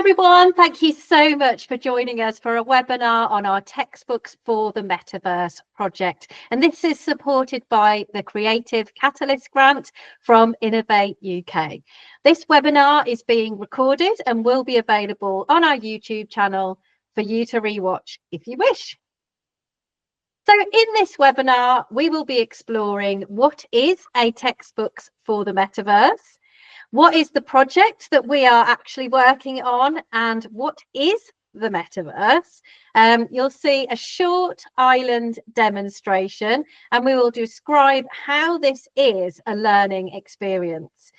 everyone, thank you so much for joining us for a webinar on our textbooks for the Metaverse project. And this is supported by the Creative Catalyst grant from Innovate UK. This webinar is being recorded and will be available on our YouTube channel for you to rewatch if you wish. So in this webinar, we will be exploring what is a textbooks for the Metaverse, what is the project that we are actually working on, and what is the Metaverse. You'll see a short island demonstration, and we will describe how this is a learning experience.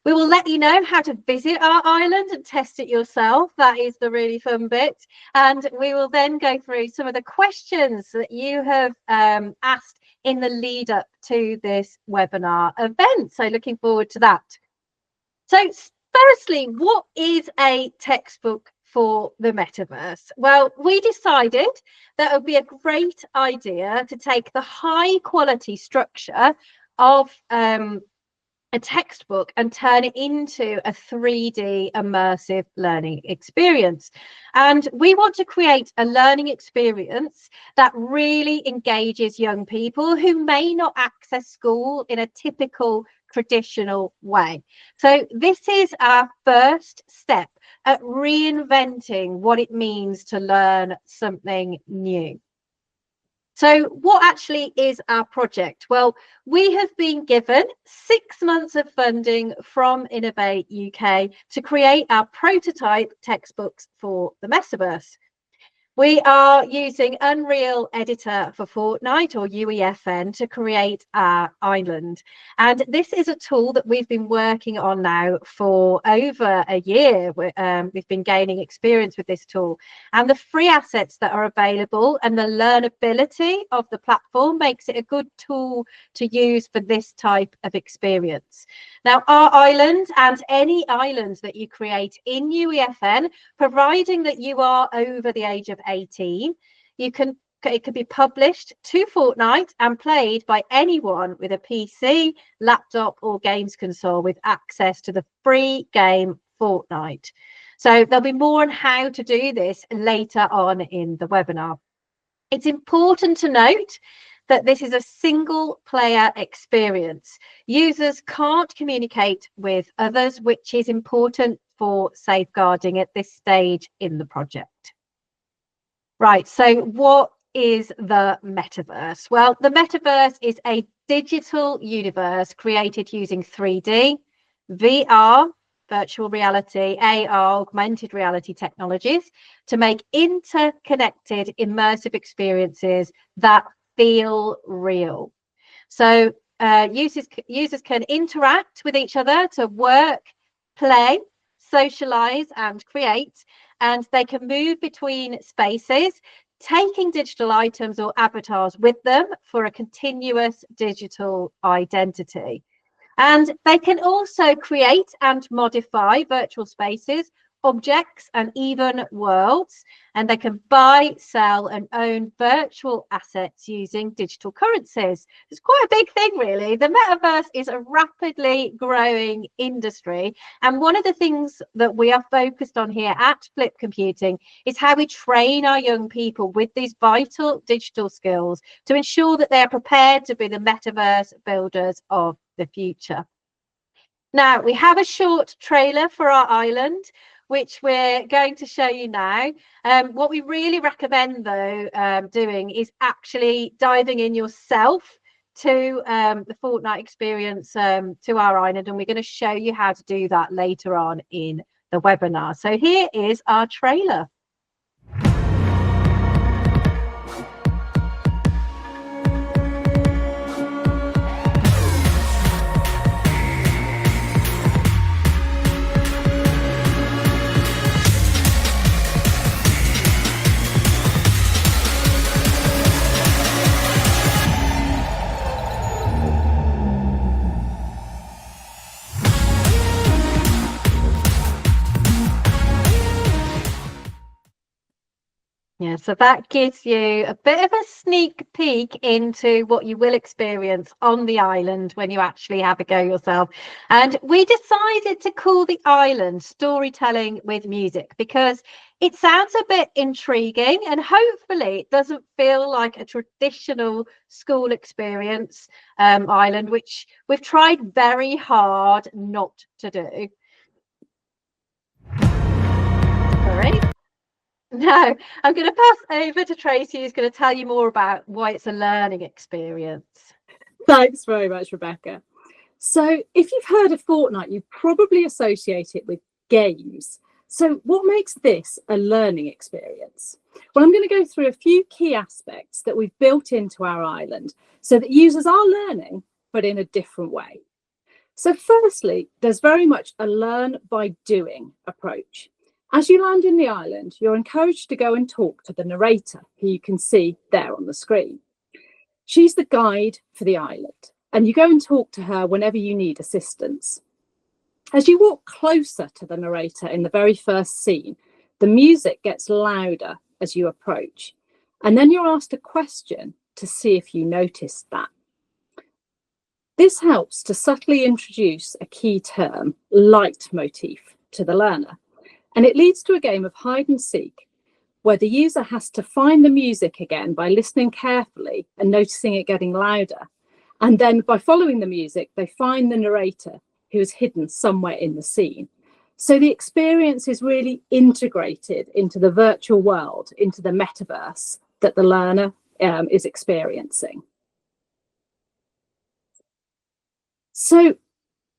We will let you know how to visit our island and test it yourself. That is the really fun bit. And we will then go through some of the questions that you have asked in the lead up to this webinar event. So looking forward to that. So firstly, what is a textbook for the Metaverse? Well, we decided that it would be a great idea to take the high quality structure of a textbook and turn it into a 3D immersive learning experience. And we want to create a learning experience that really engages young people who may not access school in a typical traditional way. So this is our first step at reinventing what it means to learn something new. So what actually is our project? Well, we have been given 6 months of funding from Innovate UK to create our prototype textbooks for the Metaverse. We are using Unreal Editor for Fortnite, or UEFN, to create our island. And this is a tool that we've been working on now for over a year. We've been gaining experience with this tool. And the free assets that are available and the learnability of the platform makes it a good tool to use for this type of experience. Now, our island and any island that you create in UEFN, providing that you are over the age of 18, it can be published to Fortnite and played by anyone with a PC, laptop, or games console with access to the free game Fortnite. So there'll be more on how to do this later on in the webinar. It's important to note that this is a single player experience. Users can't communicate with others, which is important for safeguarding at this stage in the project. Right, so what is the Metaverse? Well, the Metaverse is a digital universe created using 3D, VR, virtual reality, AR, augmented reality technologies to make interconnected, immersive experiences that feel real. So users can interact with each other to work, play, socialize, and create. And they can move between spaces, taking digital items or avatars with them for a continuous digital identity. And they can also create and modify virtual spaces, objects, and even worlds. And they can buy, sell, and own virtual assets using digital currencies. It's quite a big thing, really. The Metaverse is a rapidly growing industry. And one of the things that we are focused on here at Flip Computing is how we train our young people with these vital digital skills to ensure that they are prepared to be the Metaverse builders of the future. Now, we have a short trailer for our island, which we're going to show you now. What we really recommend, though, doing is actually diving in yourself to the Fortnite experience to our island, and we're going to show you how to do that later on in the webinar. So here is our trailer. Yeah, so that gives you a bit of a sneak peek into what you will experience on the island when you actually have a go yourself. And we decided to call the island Storytelling with Music because it sounds a bit intriguing and hopefully it doesn't feel like a traditional school experience island, which we've tried very hard not to do. Sorry. No, I'm going to pass over to Tracy, who's going to tell you more about why it's a learning experience. Thanks very much, Rebecca. So if you've heard of Fortnite, you probably associate it with games. So what makes this a learning experience? Well, I'm going to go through a few key aspects that we've built into our island so that users are learning, but in a different way. So firstly, there's very much a learn by doing approach. As you land in the island, you're encouraged to go and talk to the narrator, who you can see there on the screen. She's the guide for the island, and you go and talk to her whenever you need assistance. As you walk closer to the narrator in the very first scene, the music gets louder as you approach, and then you're asked a question to see if you noticed that. This helps to subtly introduce a key term, leitmotif, to the learner. And it leads to a game of hide and seek, where the user has to find the music again by listening carefully and noticing it getting louder. And then by following the music, they find the narrator who is hidden somewhere in the scene. So the experience is really integrated into the virtual world, into the metaverse that the learner is experiencing. So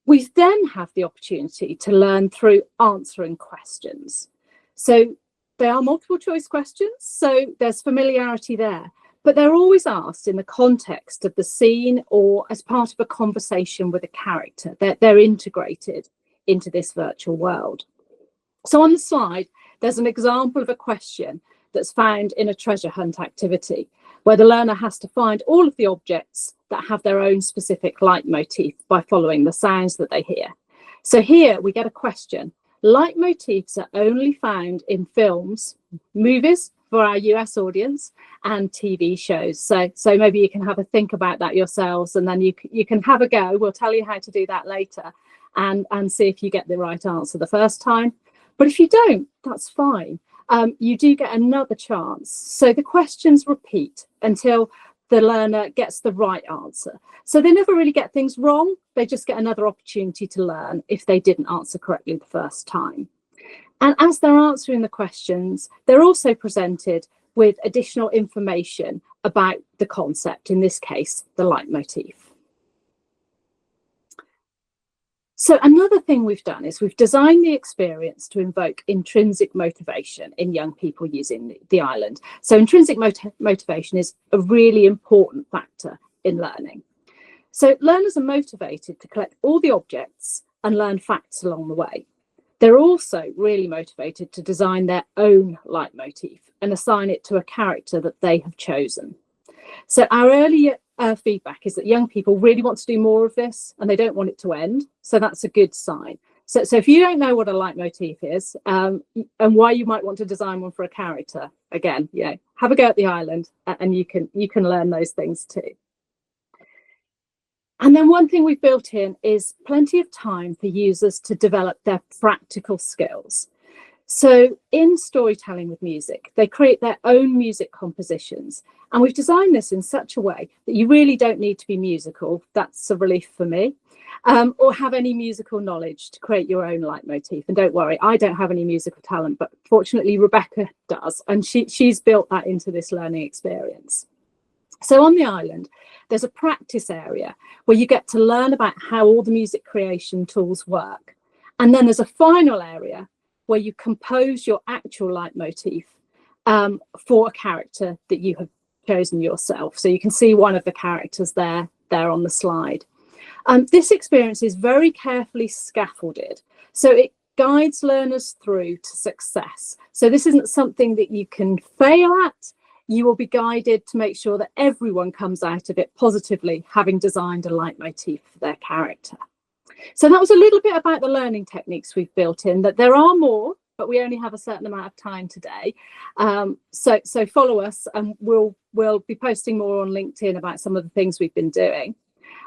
we then have the opportunity to learn through answering questions. So they are multiple choice questions, so there's familiarity there, but they're always asked in the context of the scene or as part of a conversation with a character. They're integrated into this virtual world. So on the slide, there's an example of a question that's found in a treasure hunt activity, where the learner has to find all of the objects that have their own specific leitmotif by following the sounds that they hear. So here we get a question. Leitmotifs are only found in films, movies for our US audience, and TV shows. So maybe you can have a think about that yourselves, and then you can have a go. We'll tell you how to do that later and see if you get the right answer the first time. But if you don't, that's fine. You do get another chance. So the questions repeat until the learner gets the right answer. So they never really get things wrong. They just get another opportunity to learn if they didn't answer correctly the first time. And as they're answering the questions, they're also presented with additional information about the concept, in this case, the leitmotif. So another thing we've done is we've designed the experience to invoke intrinsic motivation in young people using the island. So intrinsic motivation is a really important factor in learning. So learners are motivated to collect all the objects and learn facts along the way. They're also really motivated to design their own leitmotif and assign it to a character that they have chosen. So our early feedback is that young people really want to do more of this and they don't want it to end. So that's a good sign. So if you don't know what a leitmotif is and why you might want to design one for a character, again, have a go at the island and you can learn those things too. And then one thing we've built in is plenty of time for users to develop their practical skills. So in storytelling with music, they create their own music compositions. And we've designed this in such a way that you really don't need to be musical. That's a relief for me. Or have any musical knowledge to create your own leitmotif. And don't worry, I don't have any musical talent, but fortunately Rebecca does. And she's built that into this learning experience. So on the island, there's a practice area where you get to learn about how all the music creation tools work. And then there's a final area where you compose your actual leitmotif for a character that you have chosen yourself. So you can see one of the characters there on the slide. This experience is very carefully scaffolded. So it guides learners through to success. So this isn't something that you can fail at. You will be guided to make sure that everyone comes out of it positively, having designed a leitmotif for their character. So that was a little bit about the learning techniques we've built in, that there are more, but we only have a certain amount of time today. So follow us, and we'll be posting more on LinkedIn about some of the things we've been doing.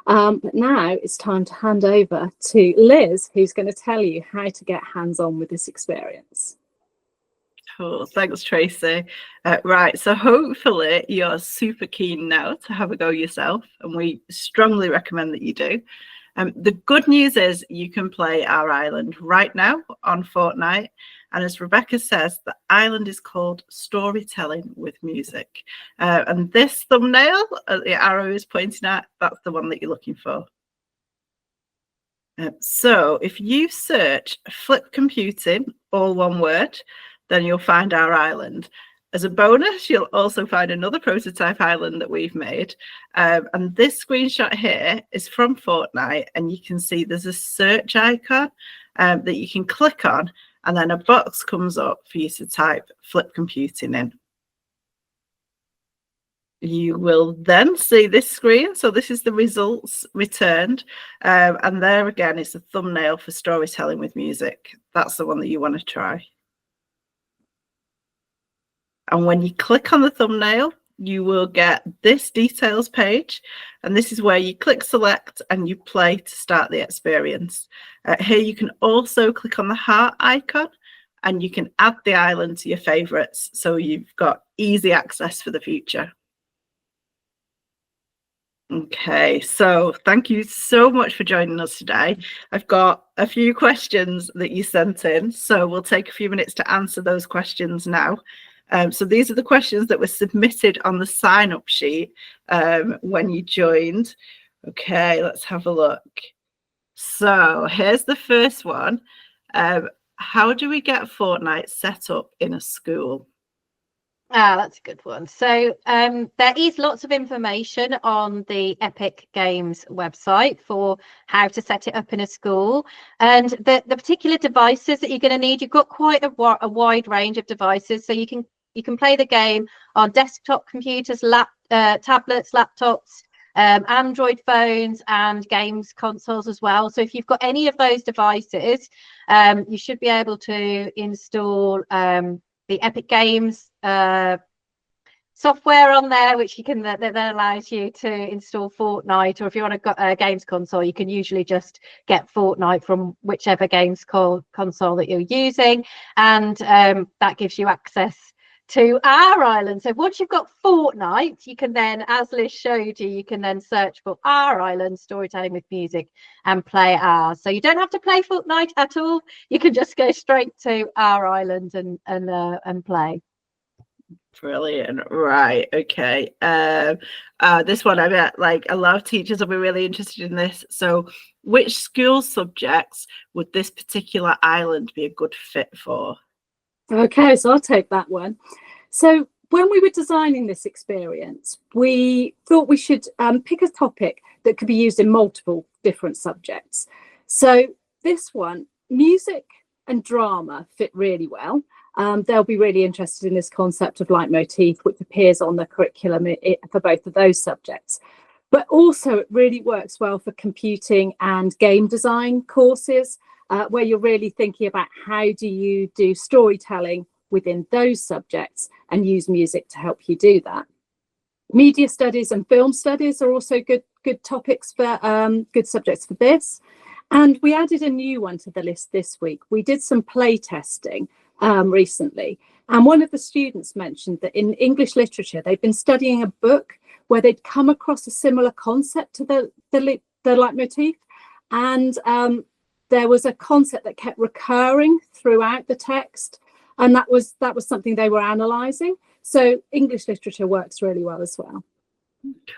But now it's time to hand over to Liz, who's going to tell you how to get hands-on with this experience. Cool. Thanks, Tracy. Right, so hopefully you're super keen now to have a go yourself, and we strongly recommend that you do. The good news is you can play our island right now on Fortnite, and as Rebecca says, the island is called Storytelling with Music. And this thumbnail the arrow is pointing at, that's the one that you're looking for. So if you search Flip Computing, all one word, then you'll find our island. As a bonus, you'll also find another prototype island that we've made. And this screenshot here is from Fortnite, and you can see there's a search icon that you can click on, and then a box comes up for you to type Flip Computing in. You will then see this screen. So this is the results returned. And there again is the thumbnail for Storytelling with Music. That's the one that you want to try. And when you click on the thumbnail, you will get this details page. And this is where you click select and you play to start the experience. Here you can also click on the heart icon, and you can add the island to your favorites. So you've got easy access for the future. Okay, so thank you so much for joining us today. I've got a few questions that you sent in, so we'll take a few minutes to answer those questions now. So these are the questions that were submitted on the sign-up sheet when you joined. Okay, let's have a look. So here's the first one. How do we get Fortnite set up in a school? That's a good one. So there is lots of information on the Epic Games website for how to set it up in a school. And the particular devices that you're going to need, you've got quite a wide range of devices. So you can play the game on desktop computers, tablets, laptops, Android phones, and games consoles as well. So if you've got any of those devices, you should be able to install the Epic Games software on there, which you can that allows you to install Fortnite. Or if you're on a games console, you can usually just get Fortnite from whichever games console that you're using, and that gives you access to our island. So once you've got Fortnite, you can then, as Liz showed you, you can then search for our island, Storytelling with Music, and play ours. So you don't have to play Fortnite at all. You can just go straight to our island and play. Brilliant. Right. Okay. This one, I bet like a lot of teachers will be really interested in this. So which school subjects would this particular island be a good fit for? Okay, so I'll take that one. So when we were designing this experience, we thought we should pick a topic that could be used in multiple different subjects. So this one, music and drama, fit really well. They'll be really interested in this concept of leitmotif, which appears on the curriculum for both of those subjects. But also it really works well for computing and game design courses, where you're really thinking about how do you do storytelling within those subjects and use music to help you do that. Media studies and film studies are also good topics for good subjects for this. And we added a new one to the list this week. We did some play testing recently, and one of the students mentioned that in English literature they've been studying a book where they'd come across a similar concept to the leitmotif, and there was a concept that kept recurring throughout the text, and that was something they were analysing. So English literature works really well as well.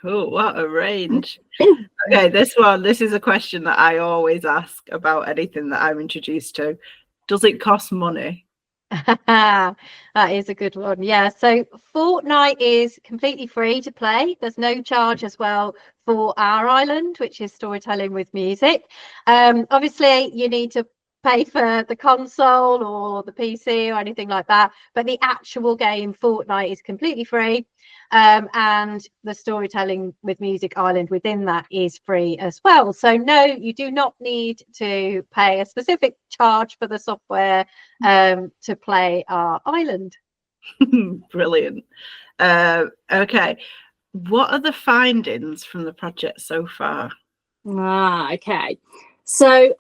Cool, what a range. Okay, this is a question that I always ask about anything that I'm introduced to. Does it cost money? That is a good one. Yeah, so Fortnite is completely free to play. There's no charge as well for our island, which is Storytelling with Music. Obviously you need to pay for the console or the PC or anything like that, but the actual game Fortnite is completely free, and the storytelling with Music Island within that is free as well. So no, you do not need to pay a specific charge for the software to play our island. Brilliant. Okay, what are the findings from the project so far? Okay, so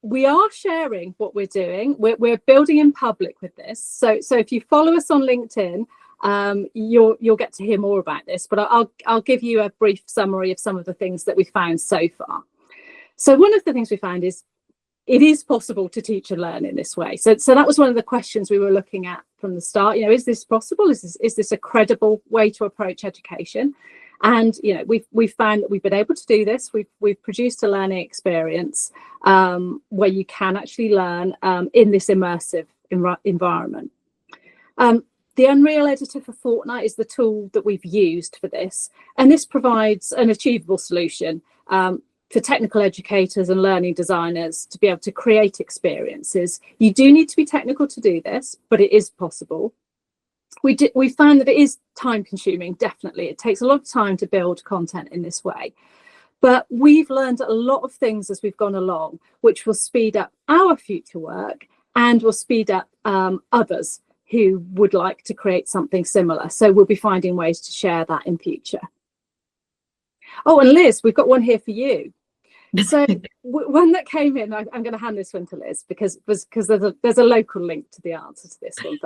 we are sharing what we're doing. We're building in public with this. So if you follow us on LinkedIn, you'll get to hear more about this. But I'll give you a brief summary of some of the things that we found so far. So one of the things we found is it is possible to teach and learn in this way. So that was one of the questions we were looking at from the start. You know, is this possible? Is this a credible way to approach education? And you know, we've found that we've been able to do this. We've produced a learning experience where you can actually learn in this immersive environment. The Unreal Editor for Fortnite is the tool that we've used for this, and this provides an achievable solution for technical educators and learning designers to be able to create experiences. You do need to be technical to do this, but it is possible. We found that it is time consuming, definitely. It takes a lot of time to build content in this way. But we've learned a lot of things as we've gone along, which will speed up our future work and will speed up others who would like to create something similar. So we'll be finding ways to share that in future. Oh, and Liz, we've got one here for you. So one that came in, I'm going to hand this one to Liz because there's a local link to the answer to this one.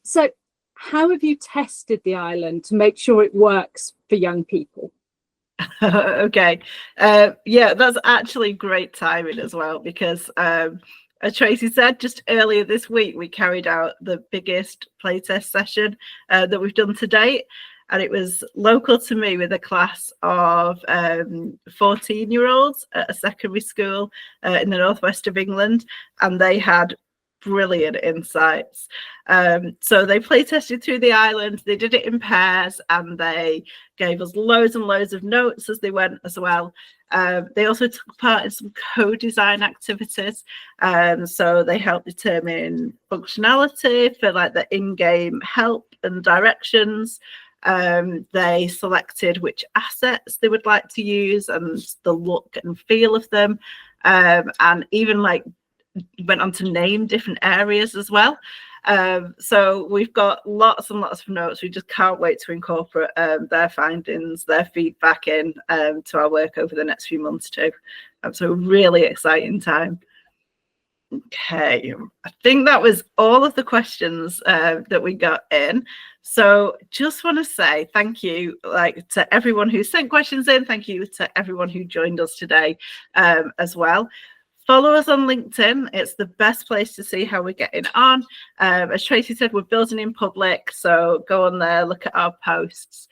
So how have you tested the island to make sure it works for young people? Okay, yeah, that's actually great timing as well, because as Tracy said, just earlier this week we carried out the biggest playtest session that we've done to date, and it was local to me with a class of 14-year-olds at a secondary school in the northwest of England, and they had brilliant insights. So they play tested through the island, they did it in pairs, and they gave us loads and loads of notes as they went as well. They also took part in some co-design activities, so they helped determine functionality for like the in-game help and directions. They selected which assets they would like to use and the look and feel of them, and even like went on to name different areas as well. So we've got lots and lots of notes. We just can't wait to incorporate their findings, their feedback in to our work over the next few months too. So really exciting time. Okay, I think that was all of the questions that we got in. So just want to say thank you to everyone who sent questions in. Thank you to everyone who joined us today as well. Follow us on LinkedIn. It's the best place to see how we're getting on. As Tracy said, we're building in public, so go on there, look at our posts.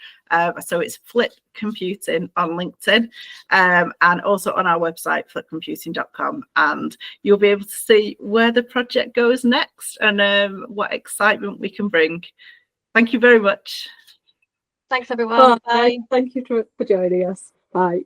So it's Flip Computing on LinkedIn, and also on our website, flipcomputing.com. And you'll be able to see where the project goes next and what excitement we can bring. Thank you very much. Thanks, everyone. Bye. Thank you for joining us. Bye.